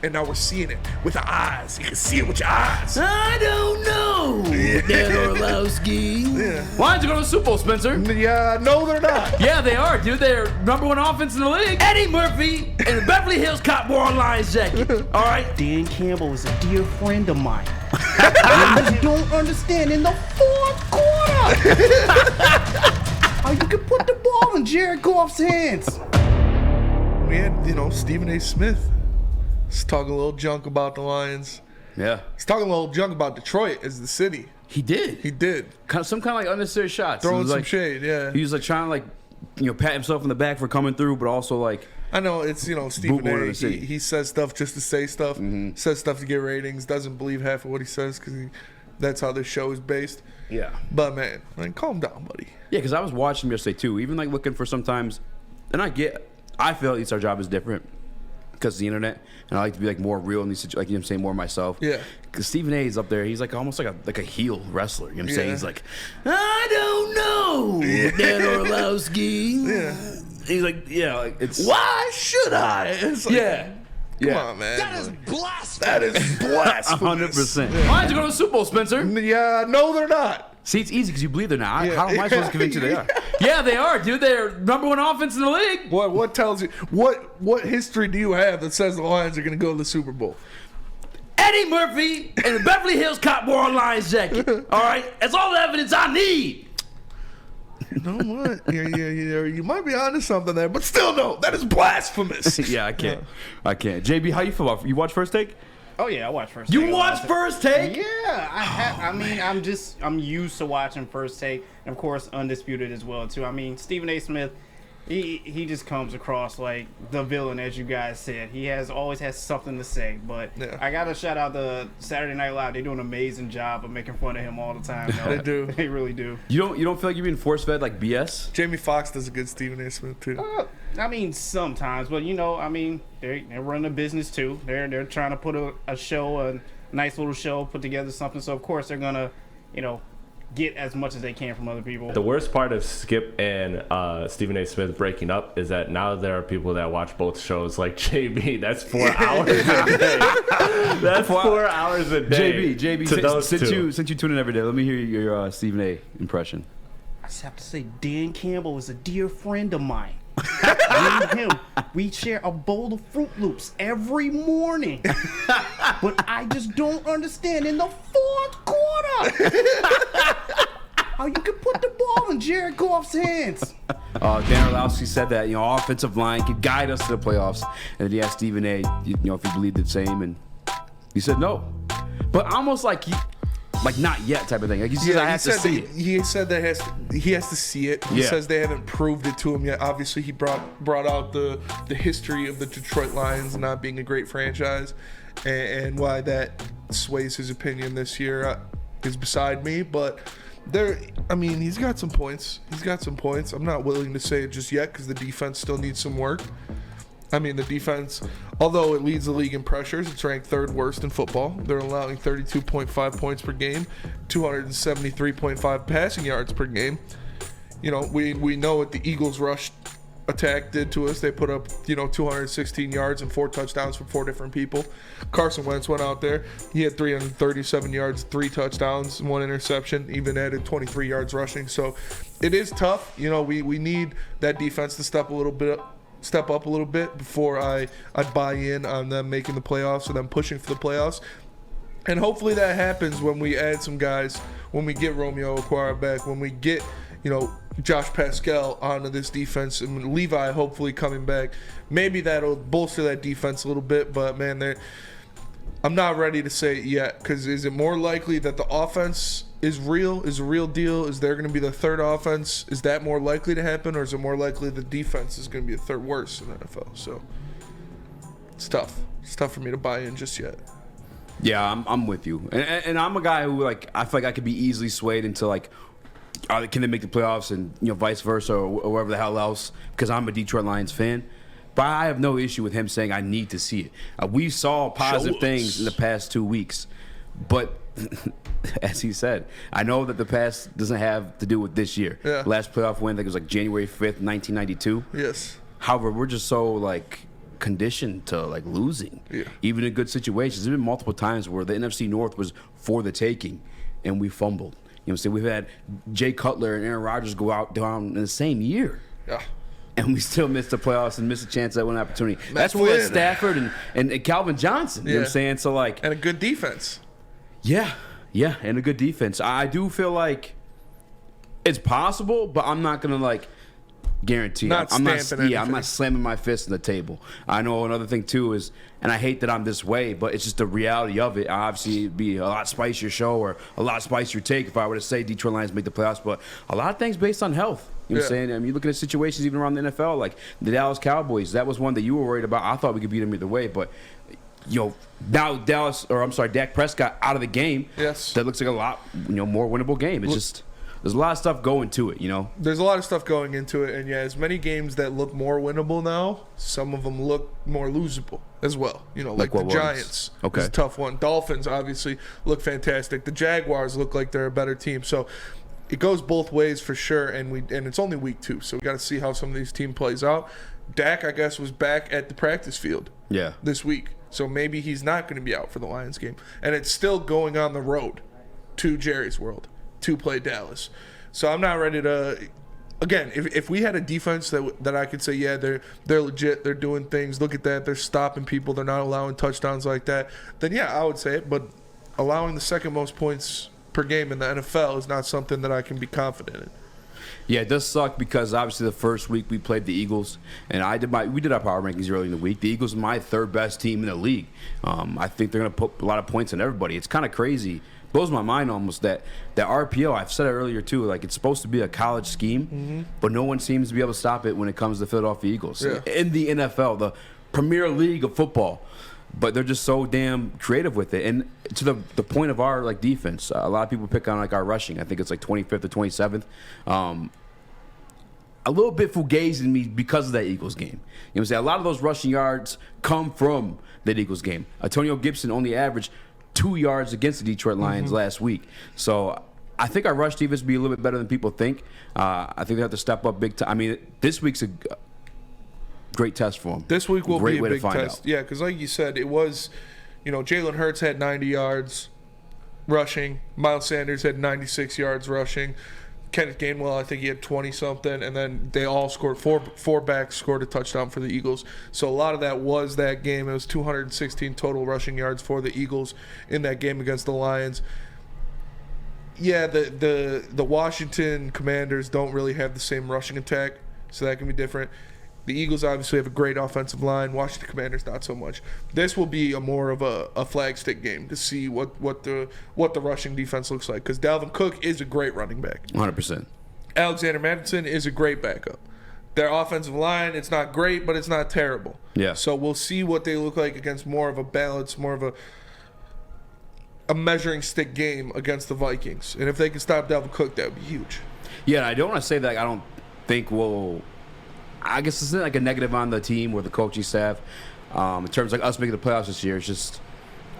And now we're seeing it with our eyes. You can see it with your eyes. I don't know, Dan Orlowski. Yeah. Lions are going to the Super Bowl, Spencer. Yeah, no, they're not. Yeah, they are, dude. They're #1 offense in the league. Eddie Murphy and the Beverly Hills Cop wore on Lions jacket. All right. Dan Campbell is a dear friend of mine. I just don't understand in the fourth quarter how you can put the ball in Jared Goff's hands. We had, Stephen A. Smith. He's talking a little junk about the Lions. Yeah. He's talking a little junk about Detroit as the city. He did. He did. Some kind of like unnecessary shots. Throwing some shade, yeah. He was like trying to pat himself in the back for coming through, but also like. I know it's Stephen A. He says stuff just to say stuff. Mm-hmm. Says stuff to get ratings. Doesn't believe half of what he says because that's how this show is based. Yeah. But man, calm down, buddy. Yeah, because I was watching him yesterday too. Even like looking for sometimes, and I feel at least our job is different because of the internet, and I like to be like more real in these situations, like I'm saying, more myself. Yeah. Because Stephen A. is up there. He's like almost like a heel wrestler. You know what I'm saying? He's like, I don't know, Dan Orlowski. Yeah. He's like, it's. Why should I? It's like, Yeah. Come on, man. That is blasphemous. That is blasphemous. 100%. Lions are going to the Super Bowl, Spencer. Yeah, no, they're not. See, it's easy because you believe they're not. Yeah. How am I supposed to convince you they are? Yeah, they are, dude. They're #1 offense in the league. What tells you what history do you have that says the Lions are going to go to the Super Bowl? Eddie Murphy and the Beverly Hills Cop wore on Lions jacket. All right, that's all the evidence I need. You know what? You might be onto something there, but still, no, that is blasphemous. Yeah, I can't. JB, how you feel about? You watch First Take? Oh yeah, I watch First You Take. watch First Take? Yeah, I'm used to watching First Take, and of course Undisputed as well too. I mean, Stephen A. Smith, he just comes across like the villain, as you guys said. He always has something to say. But yeah. I gotta shout out the Saturday Night Live. They do an amazing job of making fun of him all the time. They do. They really do. You don't feel like you're being force fed like BS? Jamie Foxx does a good Stephen A. Smith too. I mean, sometimes, but they're running a business too. They're trying to put a show, a nice little show, put together something. So of course they're gonna, get as much as they can from other people. The worst part of Skip and Stephen A. Smith breaking up is that now there are people that watch both shows. Like JB, that's 4 hours a day. That's 4 hours a day. JB, since you tune in every day, let me hear your Stephen A. impression. I just have to say, Dan Campbell is a dear friend of mine. Me and him, we share a bowl of Fruit Loops every morning. But I just don't understand in the fourth quarter how you can put the ball in Jared Goff's hands. Dan Orlowski said that offensive line could guide us to the playoffs, and he asked Stephen A. If he believed the same, and he said no. But almost like not yet type of thing. Like he said, I have to see it. He said that he has to see it. He says they haven't proved it to him yet. Obviously, he brought out the history of the Detroit Lions not being a great franchise, and why that sways his opinion this year is beside me. But he's got some points. I'm not willing to say it just yet because the defense still needs some work. The defense, although it leads the league in pressures, it's ranked 3rd worst in football. They're allowing 32.5 points per game, 273.5 passing yards per game. We know what the Eagles' rush attack did to us. They put up, 216 yards and 4 touchdowns from 4 different people. Carson Wentz went out there. He had 337 yards, 3 touchdowns, 1 interception, even added 23 yards rushing. So it is tough. We need that defense to step up a little bit before I buy in on them making the playoffs or them pushing for the playoffs. And hopefully that happens when we add some guys, when we get Romeo Okwara back, when we get, Josh Pascal onto this defense, and Levi hopefully coming back. Maybe that'll bolster that defense a little bit, but man, I'm not ready to say it yet, because is it more likely that the offense is a real deal? Is there going to be the 3rd offense? Is that more likely to happen, or is it more likely the defense is going to be the 3rd worst in the NFL? So it's tough. It's tough for me to buy in just yet. Yeah, I'm with you, and I'm a guy who I feel like I could be easily swayed into can they make the playoffs, and vice versa, or whatever the hell else, because I'm a Detroit Lions fan. But I have no issue with him saying I need to see it. We saw positive things in the past 2 weeks, but as he said, I know that the past doesn't have to do with this year. Yeah. Last playoff win, I think it was January 5th, 1992. Yes. However, we're just so conditioned to like losing, Yeah. even in good situations. There's been multiple times where the NFC North was for the taking, and we fumbled. You know what I'm saying? We've had Jay Cutler and Aaron Rodgers go out down in the same year. Yeah. And we still missed the playoffs and missed a chance at one opportunity. That's what like Stafford and Calvin Johnson. You know what I'm saying? So like, and a good defense. Yeah, and a good defense. I do feel like it's possible, but I'm not gonna like guarantee. I'm not slamming my fist on the table. I know another thing too is, and I hate that I'm this way, but it's just the reality of it. Obviously, it'd be a lot spicier show or a lot spicier take if I were to say Detroit Lions make the playoffs, but a lot of things based on health. You know what I'm saying? I mean, you look at situations even around the NFL, like the Dallas Cowboys. That was one that you were worried about. I thought we could beat them either way, but now Dak Prescott out of the game. Yes, that looks like a lot, more winnable game. It's just there's a lot of stuff going to it. There's a lot of stuff going into it, and as many games that look more winnable now, some of them look more losable as well. Like the Giants. Okay, is a tough one. Dolphins obviously look fantastic. The Jaguars look like they're a better team. So it goes both ways for sure, and it's only week 2, so we got to see how some of these team plays out. Dak, I guess, was back at the practice field this week, so maybe he's not going to be out for the Lions game, and it's still going on the road to Jerry's World to play Dallas. So I'm not ready to. Again, if we had a defense that I could say, they're legit, they're doing things. Look at that, they're stopping people, they're not allowing touchdowns like that. Then I would say it. But allowing the second most points per game in the NFL is not something that I can be confident in. Yeah, it does suck because obviously the first week we played the Eagles, and we did our power rankings early in the week. The Eagles are my 3rd best team in the league. I think they're going to put a lot of points on everybody. It's kind of crazy. Blows my mind almost that RPO, I've said it earlier too, like it's supposed to be a college scheme, but no one seems to be able to stop it when it comes to the Philadelphia Eagles. In the NFL, the Premier League of football. But they're just so damn creative with it. And to the point of our defense, a lot of people pick on our rushing. I think it's 25th or 27th. A little bit fugazi in me because of that Eagles game. You know what I'm saying? A lot of those rushing yards come from that Eagles game. Antonio Gibson only averaged 2 yards against the Detroit Lions last week. So I think our rush defense will be a little bit better than people think. I think they have to step up big time. I mean, this week's a great test for them. This week will be a big test. Yeah, because like you said, it was, Jalen Hurts had 90 yards rushing. Miles Sanders had 96 yards rushing. Kenneth Gainwell, I think he had 20-something. And then they all scored. Four backs scored a touchdown for the Eagles. So a lot of that was that game. It was 216 total rushing yards for the Eagles in that game against the Lions. Yeah, the Washington Commanders don't really have the same rushing attack, so that can be different. The Eagles obviously have a great offensive line. Washington Commanders not so much. This will be more of a flag stick game to see what the rushing defense looks like, because Dalvin Cook is a great running back. 100%. Alexander Mattison is a great backup. Their offensive line, it's not great, but it's not terrible. Yeah. So we'll see what they look like against more of a balance, more of a measuring stick game against the Vikings. And if they can stop Dalvin Cook, that would be huge. Yeah, and I don't want to say that I don't think I guess it's not like a negative on the team or the coaching staff. In terms of us making the playoffs this year, it's just,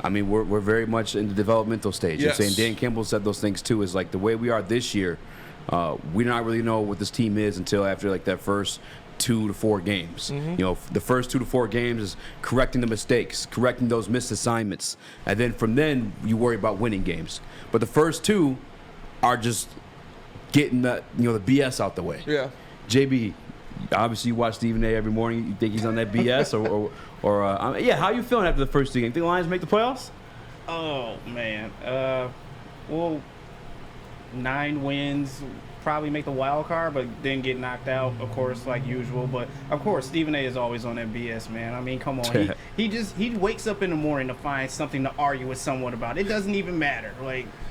I mean, we're very much in the developmental stage. Yes. I'm saying Dan Campbell said those things too. Is like the way we are this year, we do not really know what this team is until after that first 2 to 4 games. The first 2 to 4 games is correcting the mistakes, correcting those missed assignments, and then from then you worry about winning games. But the first 2 are just getting the BS out the way. Yeah. JB, obviously you watch Stephen A. every morning. You think he's on that BS how you feeling after the first 2 games? Think the Lions make the playoffs? Oh man, well, 9 wins, probably make the wild card, but then get knocked out, of course, like usual. But of course, Stephen A. is always on that BS, man. I mean, come on, he wakes up in the morning to find something to argue with someone about. It doesn't even matter.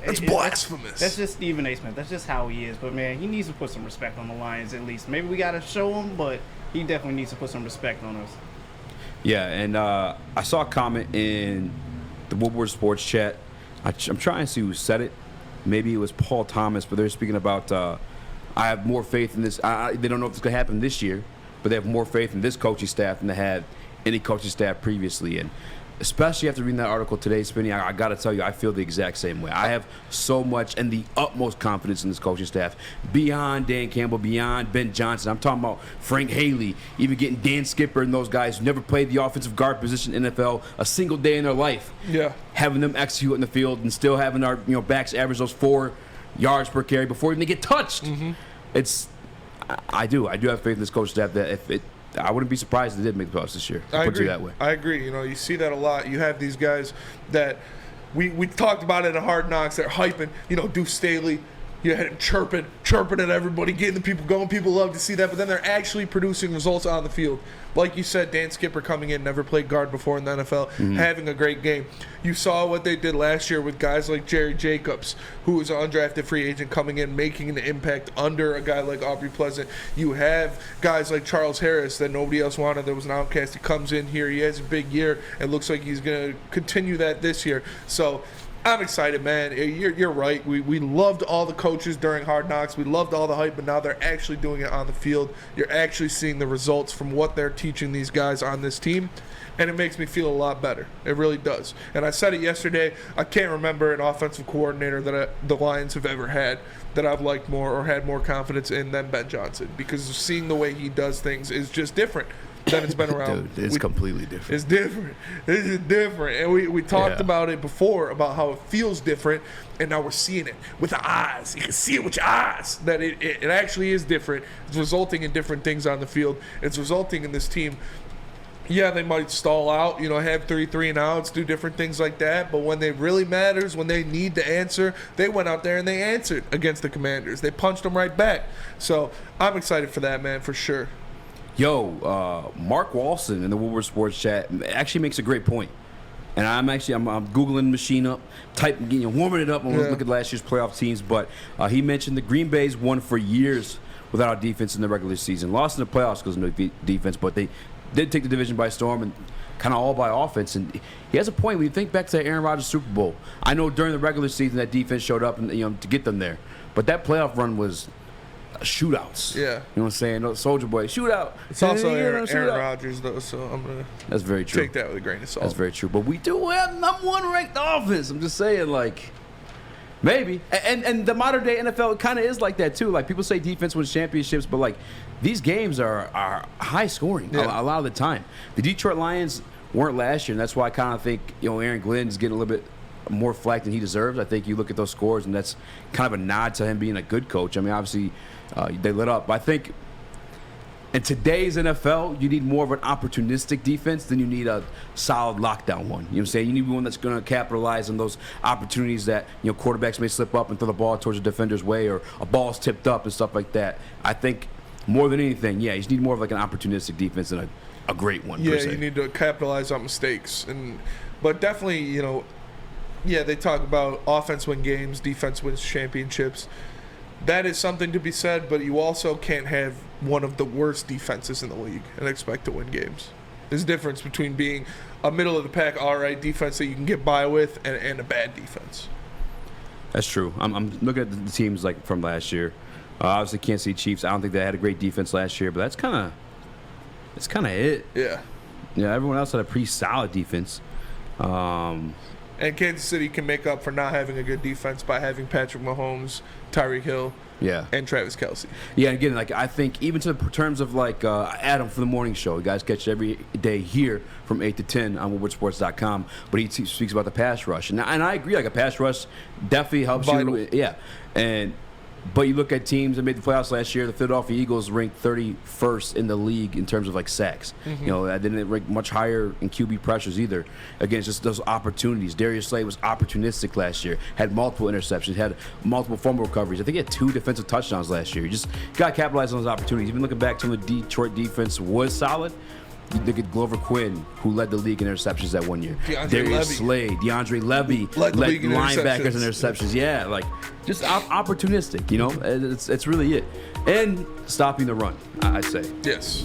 It's blasphemous. That's just Stephen A. Smith. That's just how he is. But man, he needs to put some respect on the Lions at least. Maybe we gotta show him, but he definitely needs to put some respect on us. Yeah, and I saw a comment in the Woodward Sports chat. I'm trying to see who said it. Maybe it was Paul Thomas, but they're speaking about I have more faith in this. They don't know if it's going to happen this year, but they have more faith in this coaching staff than they had any coaching staff previously. And especially after reading that article today, Spinny, I got to tell you, I feel the exact same way. I have so much and the utmost confidence in this coaching staff, beyond Dan Campbell, beyond Ben Johnson. I'm talking about Frank Haley, even getting Dan Skipper and those guys who never played the offensive guard position in NFL a single day in their life. Yeah. Having them execute in the field and still having our backs average those 4 yards per carry before even they get touched. I do have faith in this coaching staff that I wouldn't be surprised if they did make the playoffs this year. I put agree. It that way. I agree. You see that a lot. You have these guys that we talked about it in Hard Knocks. They're hyping. Deuce Staley. You had him chirping at everybody, getting the people going. People love to see that, but then they're actually producing results on the field. Like you said, Dan Skipper coming in, never played guard before in the NFL, having a great game. You saw what they did last year with guys like Jerry Jacobs, who was an undrafted free agent coming in, making an impact under a guy like Aubrey Pleasant. You have guys like Charles Harris that nobody else wanted. There was an outcast. He comes in here. He has a big year. It looks like he's going to continue that this year. So I'm excited, man. You're right. We loved all the coaches during Hard Knocks. We loved all the hype, but now they're actually doing it on the field. You're actually seeing the results from what they're teaching these guys on this team, and it makes me feel a lot better. It really does. And I said it yesterday. I can't remember an offensive coordinator that the Lions have ever had that I've liked more or had more confidence in than Ben Johnson, because seeing the way he does things is just different than it's been around. Dude, it's completely different. It's different. It's different. And we talked about it before, about how it feels different, and now we're seeing it with the eyes. You can see it with your eyes, that it actually is different. It's resulting in different things on the field. It's resulting in this team. Yeah, they might stall out, have 3 and outs, do different things like that. But when it really matters, when they need to answer, they went out there and they answered against the Commanders. They punched them right back. So I'm excited for that, man, for sure. Yo, Mark Walson in the Woodward Sports Chat actually makes a great point. And I'm Googling the machine up, warming it up when we look at last year's playoff teams. But he mentioned the Green Bay's won for years without our defense in the regular season. Lost in the playoffs because of the defense, but they did take the division by storm and kind of all by offense. And he has a point when you think back to the Aaron Rodgers Super Bowl. I know during the regular season that defense showed up and to get them there, but that playoff run was shootouts. Yeah. You know what I'm saying? No, Soldier Boy, shootout. It's also Aaron Rodgers, though, so I'm going to That's very true. Take that with a grain of salt. That's very true. But we do have number 1 ranked offense. I'm just saying, maybe. And the modern day NFL kind of is like that, too. Like, people say defense wins championships, but, these games are high scoring a lot of the time. The Detroit Lions weren't last year, and that's why I kind of think, Aaron Glenn's getting a little bit more flack than he deserves. I think you look at those scores, and that's kind of a nod to him being a good coach. I mean, obviously, they lit up. I think in today's NFL, you need more of an opportunistic defense than you need a solid lockdown one. You know what I'm saying? You need one that's going to capitalize on those opportunities that, quarterbacks may slip up and throw the ball towards the defender's way, or a ball's tipped up and stuff like that. I think more than anything, you just need more of an opportunistic defense than a great one. Yeah, per se. You need to capitalize on mistakes. But definitely, they talk about offense wins games, defense wins championships. That is something to be said, but you also can't have one of the worst defenses in the league and expect to win games. There's a difference between being a middle-of-the-pack, all-right defense that you can get by with and a bad defense. That's true. I'm looking at the teams from last year. Obviously, Kansas City Chiefs. I don't think they had a great defense last year, but that's kind of it. Yeah. Yeah. Everyone else had a pretty solid defense. And Kansas City can make up for not having a good defense by having Patrick Mahomes, Tyreek Hill, and Travis Kelce. Yeah, and again, I think even to the terms of Adam from the morning show, you guys catch it every day here from 8 to 10 on woodwardsports.com, but he speaks about the pass rush. And I agree, a pass rush definitely helps Vital. you. Yeah. But you look at teams that made the playoffs last year, the Philadelphia Eagles ranked 31st in the league in terms of sacks. Mm-hmm. I didn't rank much higher in QB pressures either. Again, it's just those opportunities. Darius Slay was opportunistic last year, had multiple interceptions, had multiple fumble recoveries. I think he had 2 defensive touchdowns last year. You just got to capitalize on those opportunities. Even looking back to when the Detroit defense was solid, you look at Glover Quinn, who led the league in interceptions that one year. Darius Slay, DeAndre Levy led linebackers in interceptions. Yeah, just opportunistic, It's really it. And stopping the run, I'd say. Yes.